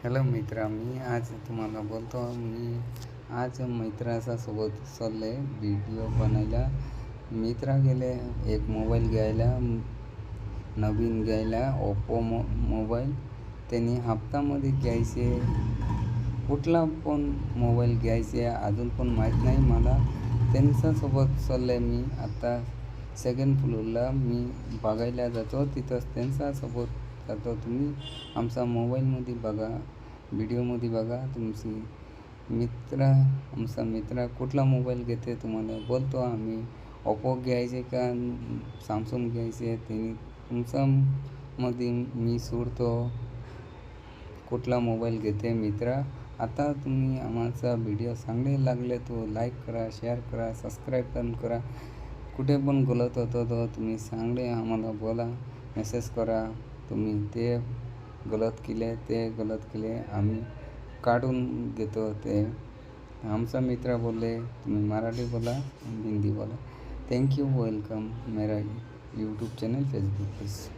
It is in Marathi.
हॅलो मित्रा, मी आज तुम्हाला बोलतो. मी आज मित्राचा सोबत चालले व्हिडिओ बनायला. मित्रा गेले एक मोबाईल घ्यायला, नवीन घ्यायला ओप्पो मोबाईल. त्यांनी हप्त्यामध्ये घ्यायचे, कुठला पण मोबाईल घ्यायचे अजून पण माहीत नाही मला. त्यांच्यासोबत चाललं आहे मी आता. सेकंड फ्लोअरला मी बघायला जातो, तिथंच त्यांच्यासोबत जातो. तुम्ही आमचा मोबाईलमध्ये बघा, व्हिडिओमध्ये बघा. आमचा मित्र कुठला मोबाईल घेते तुम्हाला बोलतो आम्ही. ओप्पो घ्यायचे का सॅमसंग घ्यायचे त्यांनी तुमच्यामध्ये मी सोडतो. कुठला मोबाईल घेते मित्रा. आता तुम्ही आमचा व्हिडिओ चांगले लागले तो लाईक करा, शेअर करा, सबस्क्राईब पण करा. कुठे पण गलत होतं तर तुम्ही चांगले आम्हाला बोला, मेसेज करा. तुम्ही ते गलत केले आम्ही काढून घेतो. ते आमचा मित्र बोलले तुम्ही मराठी बोला, हिंदी बोला. थँक्यू, वेलकम मेरा यूट्यूब चॅनल फेसबुक.